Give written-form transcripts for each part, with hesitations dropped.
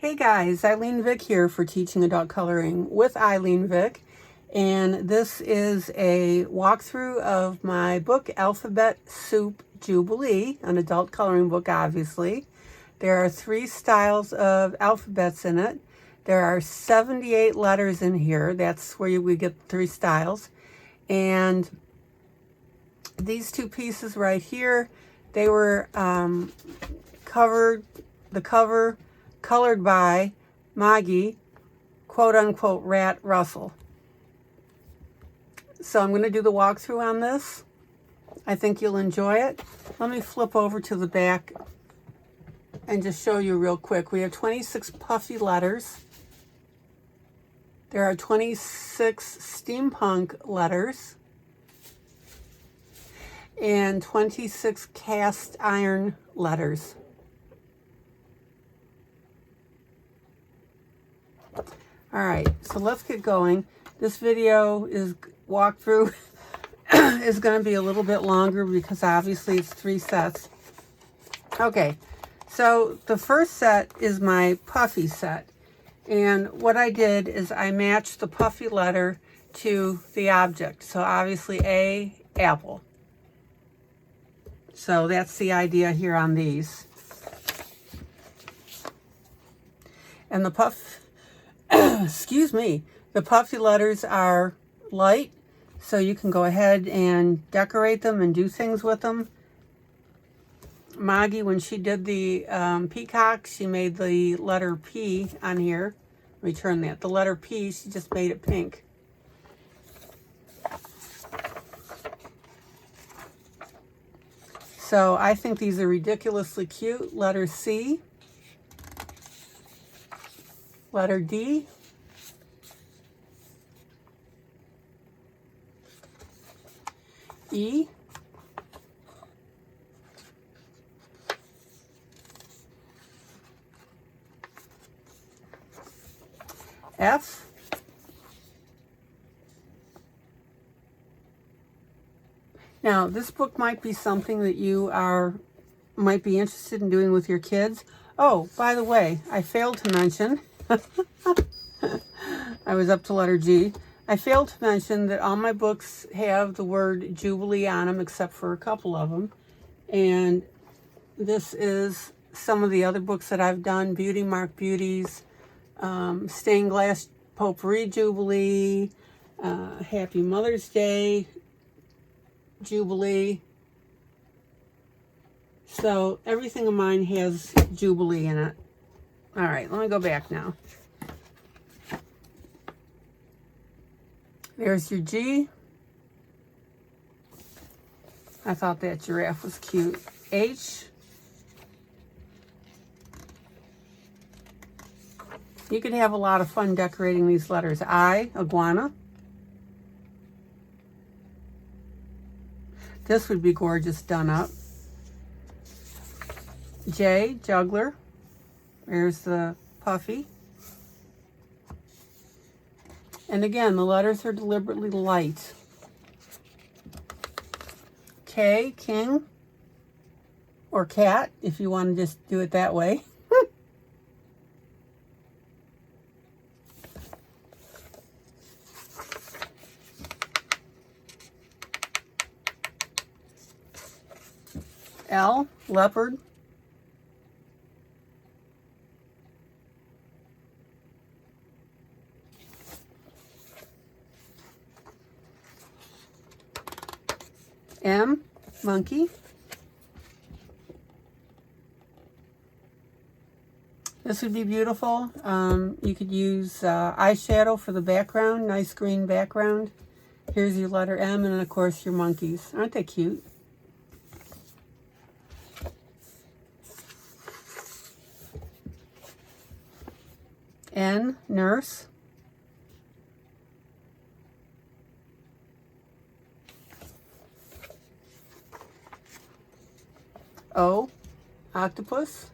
Hey guys, ILene Vick here for Teaching Adult Coloring with ILene Vick, and this is a walkthrough of my book Alphabet Soup Jubilee, an adult coloring book obviously. There are 3 styles of alphabets in it. There are 78 letters in here. That's where we get 3 styles. And these 2 pieces right here, they were colored by Maggie, quote-unquote, Rat Russell. So I'm going to do the walkthrough on this. I think you'll enjoy it. Let me flip over to the back and just show you real quick. We have 26 puffy letters. There are 26 steampunk letters and 26 cast iron letters. All right, so let's get going. This video is walkthrough is going to be a little bit longer because obviously it's 3 sets. Okay, so the first set is my puffy set. And what I did is I matched the puffy letter to the object. So obviously A, apple. So that's the idea here on these. And the excuse me, the puffy letters are light, so you can go ahead and decorate them and do things with them. Maggie, when she did the peacock, she made the letter P on here. Let me turn that. The letter P, she just made it pink. So I think these are ridiculously cute. Letter C. Letter D. E. F. Now, this book might be something that you might be interested in doing with your kids. Oh, by the way, I failed to mention, I was up to letter G. I failed to mention that all my books have the word Jubilee on them, except for a couple of them. And this is some of the other books that I've done: Beauty Mark Beauties, Stained Glass Potpourri Jubilee, Happy Mother's Day Jubilee. So everything of mine has Jubilee in it. All right, let me go back now. There's your G. I thought that giraffe was cute. H. You could have a lot of fun decorating these letters. I, iguana. This would be gorgeous done up. J, juggler. There's the puffy. And again, the letters are deliberately light. K, king. Or cat, if you want to just do it that way. L, leopard. M, monkey. This would be beautiful. You could use eyeshadow for the background, nice green background. Here's your letter M, and then of course your monkeys. Aren't they cute? N, nurse. O, octopus.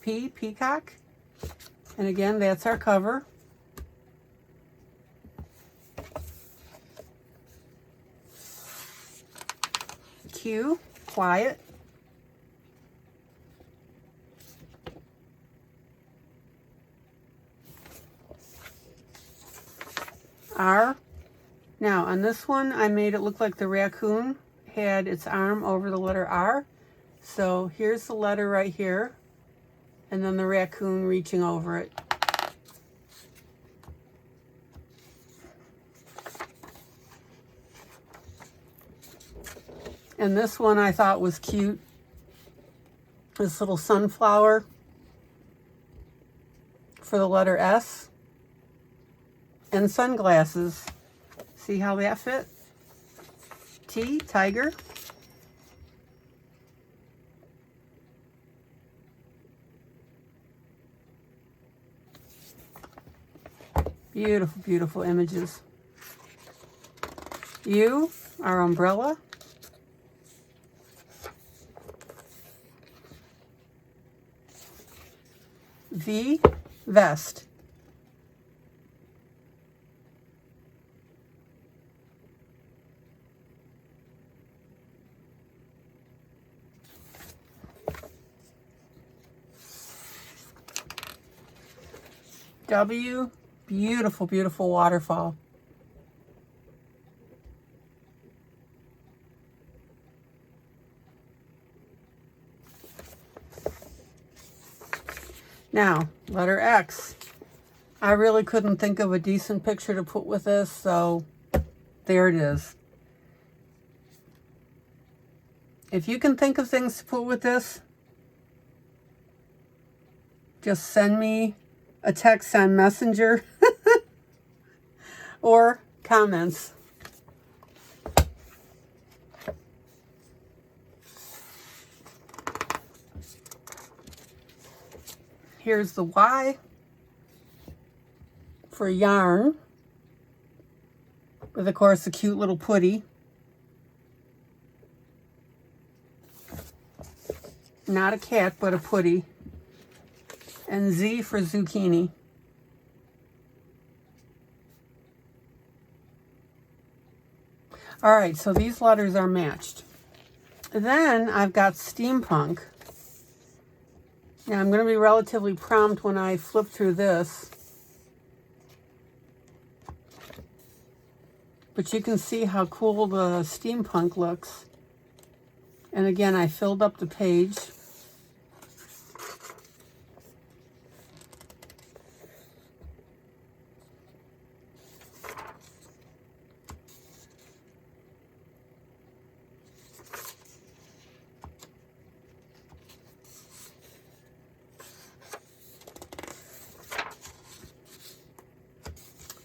P, peacock. And again, that's our cover. Q, quiet. R. Now on this one, I made it look like the raccoon had its arm over the letter R. So here's the letter right here, and then the raccoon reaching over it. And this one I thought was cute. This little sunflower for the letter S. And sunglasses. See how that fit? T, tiger. Beautiful, beautiful images. U, our umbrella. V, vest. W, beautiful, beautiful waterfall. Now, letter X. I really couldn't think of a decent picture to put with this, so there it is. If you can think of things to put with this, just send me a text on Messenger or comments. Here's the Y for yarn, with of course a cute little putty. Not a cat, but a putty. And Z for zucchini. All right, so these letters are matched. Then I've got Steampunk. Now I'm going to be relatively prompt when I flip through this. But you can see how cool the steampunk looks. And again, I filled up the page.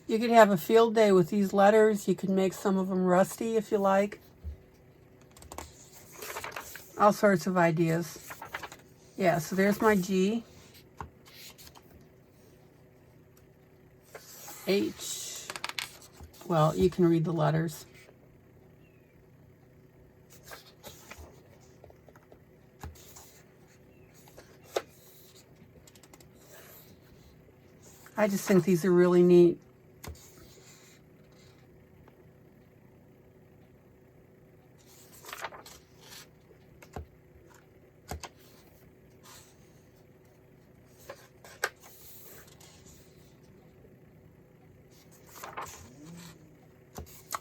You could have a field day with these letters. You could make some of them rusty if you like. All sorts of ideas. Yeah, so there's my G. H. Well, you can read the letters. I just think these are really neat.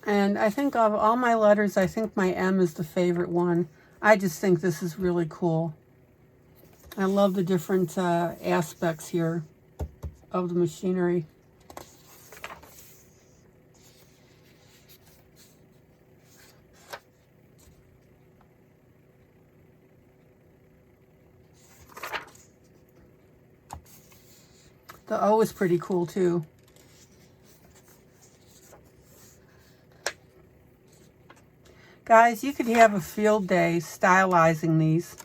And I think of all my letters, I think my M is the favorite one. I just think this is really cool. I love the different aspects here of the machinery. The O is pretty cool too. Guys, you could have a field day stylizing these.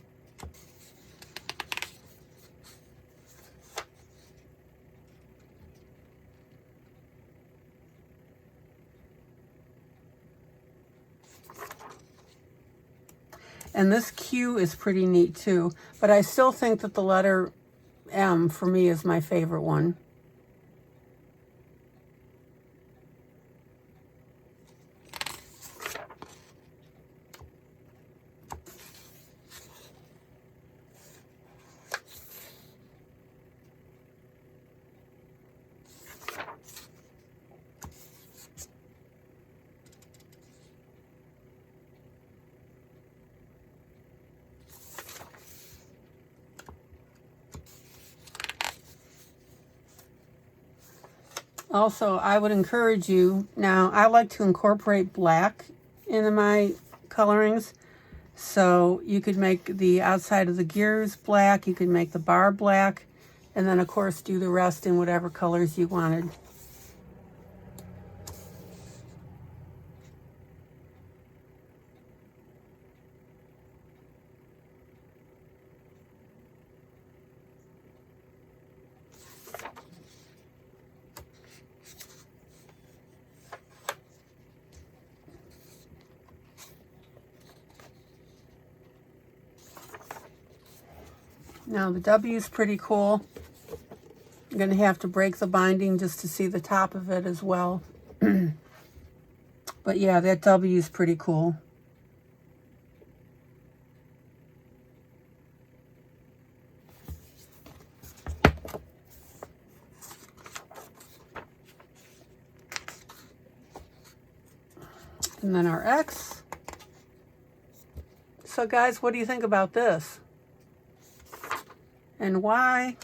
And this Q is pretty neat too, but I still think that the letter M for me is my favorite one. Also, I would encourage you, now I like to incorporate black into my colorings. So you could make the outside of the gears black, you could make the bar black, and then of course do the rest in whatever colors you wanted. Now the W is pretty cool. I'm going to have to break the binding just to see the top of it as well. But yeah, that W is pretty cool. And then our X. So guys, what do you think about this? And Y.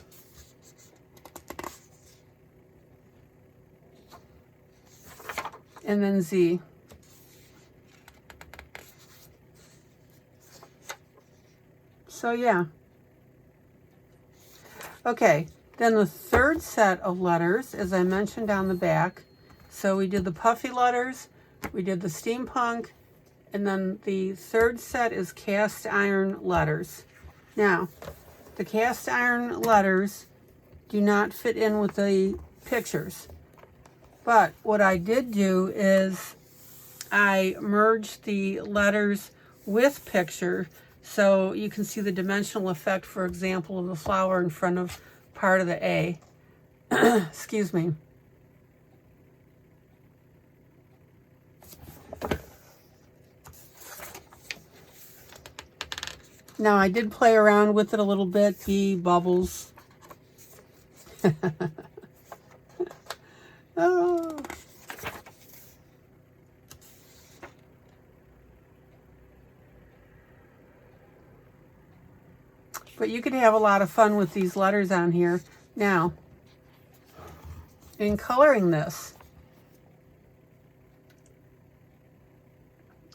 And then Z. So yeah. Okay, then the third set of letters, as I mentioned on the back, so we did the Puffy Letters, we did the Steampunk, and then the third set is cast iron letters. Now, the cast iron letters do not fit in with the pictures. But what I did do is I merged the letters with picture so you can see the dimensional effect, for example, of the flower in front of part of the A. Excuse me. Now I did play around with it a little bit, the bubbles. Oh. But you could have a lot of fun with these letters on here. Now, in coloring this,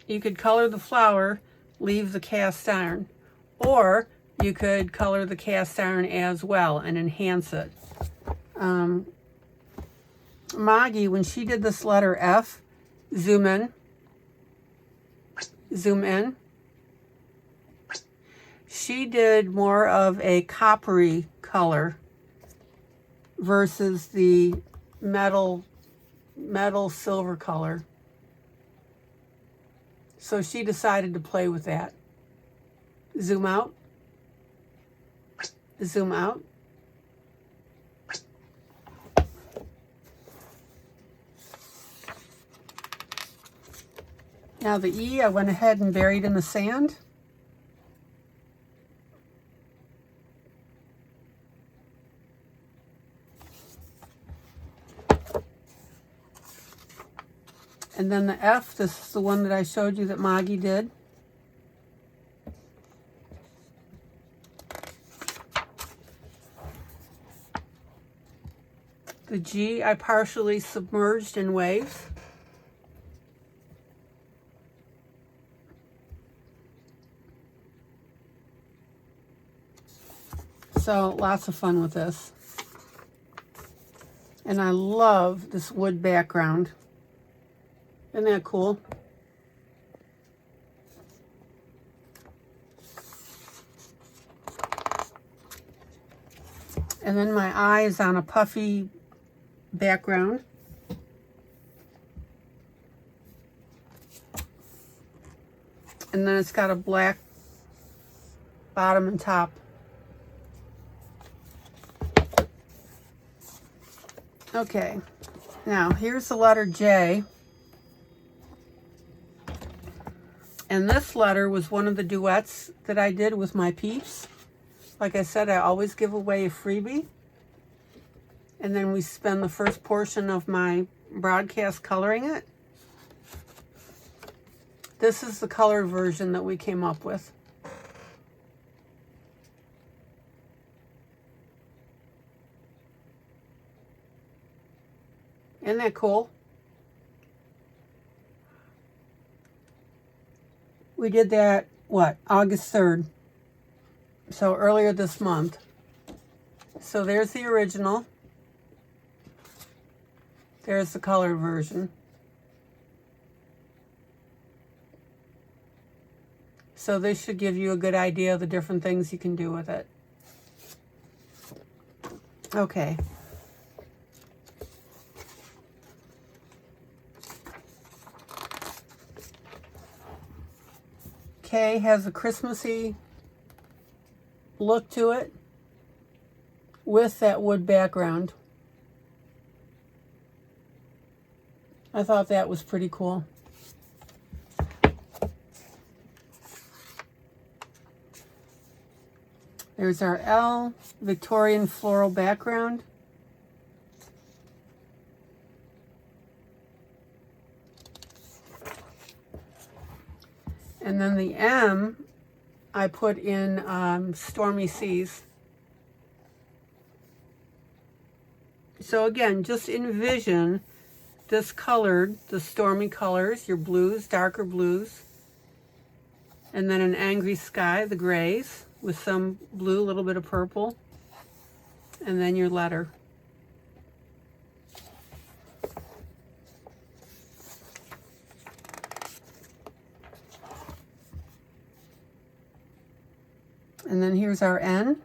you could color the flower, leave the cast iron, or you could color the cast iron as well and enhance it. Maggie, when she did this letter F, zoom in, zoom in, she did more of a coppery color versus the metal silver color. So she decided to play with that. Zoom out, zoom out. Now the E I went ahead and buried in the sand. And then the F, this is the one that I showed you that Maggie did. The G I partially submerged in waves. So lots of fun with this. And I love this wood background. Isn't that cool? And then my eye is on a puffy background. And then it's got a black bottom and top. Okay, now here's the letter J. And this letter was one of the duets that I did with my peeps. Like I said, I always give away a freebie. And then we spend the first portion of my broadcast coloring it. This is the color version that we came up with. Isn't that cool? We did that, what, August 3rd. So earlier this month. So there's the original. There's the colored version. So this should give you a good idea of the different things you can do with it. Okay. K has a Christmassy look to it with that wood background. I thought that was pretty cool. There's our L, Victorian floral background. And then the M, I put in Stormy Seas. So again, just envision this colored, the stormy colors, your blues, darker blues, and then an angry sky, the grays, with some blue, a little bit of purple, and then your letter. And then here's our N.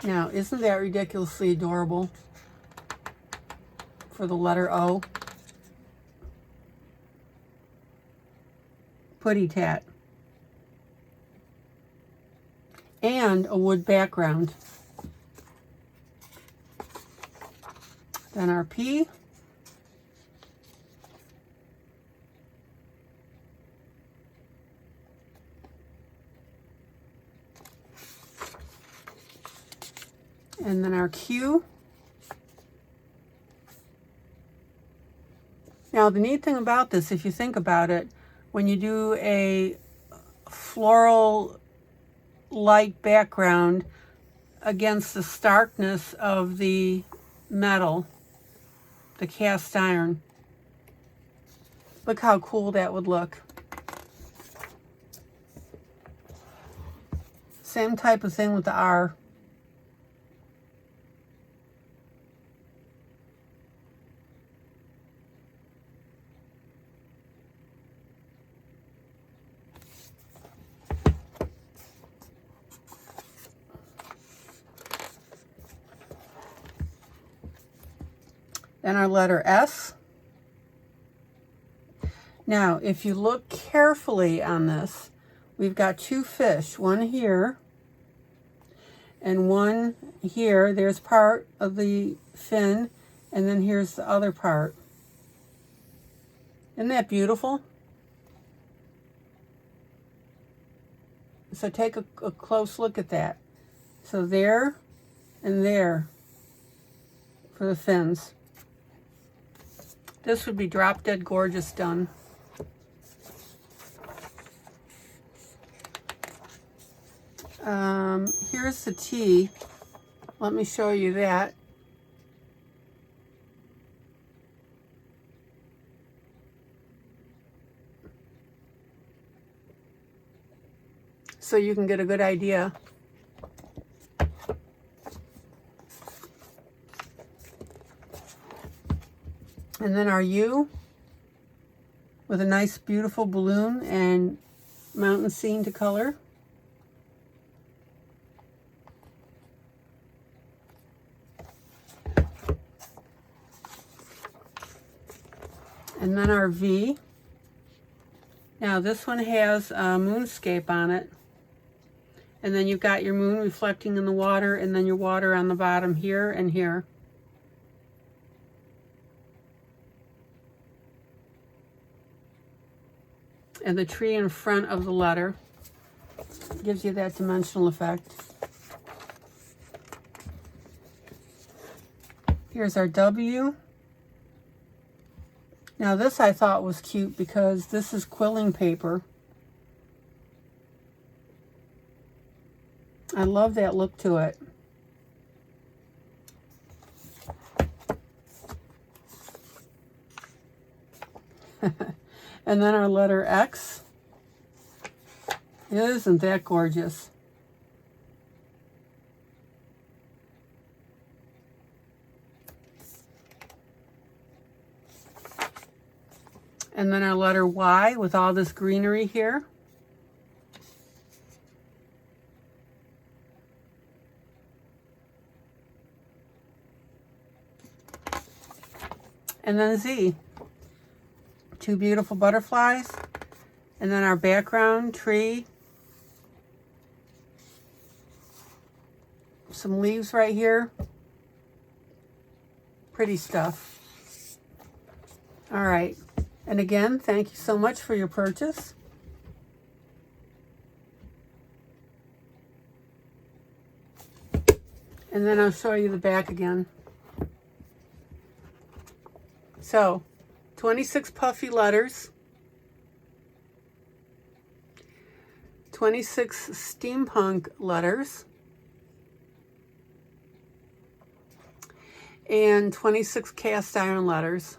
Now, isn't that ridiculously adorable for the letter O? Putty tat. And a wood background. Then our P. And then our Q. Now the neat thing about this, if you think about it, when you do a floral light background against the starkness of the metal, the cast iron, look how cool that would look. Same type of thing with the R. Then our letter S. Now, if you look carefully on this, we've got two fish, one here and one here. There's part of the fin, and then here's the other part. Isn't that beautiful? So take a close look at that. So there and there for the fins. This would be drop dead gorgeous done. Here's the T. Let me show you that. So you can get a good idea. And then our U with a nice beautiful balloon and mountain scene to color. And then our V. Now this one has a moonscape on it. And then you've got your moon reflecting in the water, and then your water on the bottom here and here. And the tree in front of the letter gives you that dimensional effect. Here's our W. Now this I thought was cute because this is quilling paper. I love that look to it. And then our letter X. Isn't that gorgeous? And then our letter Y with all this greenery here. And then Z. Two beautiful butterflies. And then our background tree. Some leaves right here. Pretty stuff. All right. And again, thank you so much for your purchase. And then I'll show you the back again. So, 26 puffy letters, 26 steampunk letters, and 26 cast iron letters.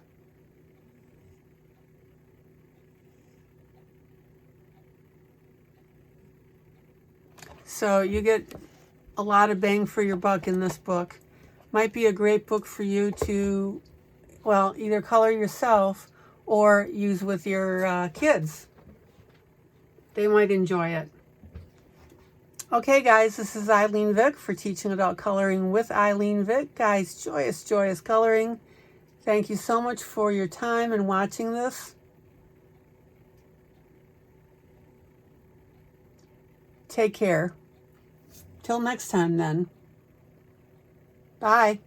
So you get a lot of bang for your buck in this book. Might be a great book for you to, well, either color yourself or use with your kids. They might enjoy it. Okay, guys, this is ILene Vick for Teaching Adult Coloring with ILene Vick. Guys, joyous, joyous coloring. Thank you so much for your time and watching this. Take care. Till next time, then. Bye.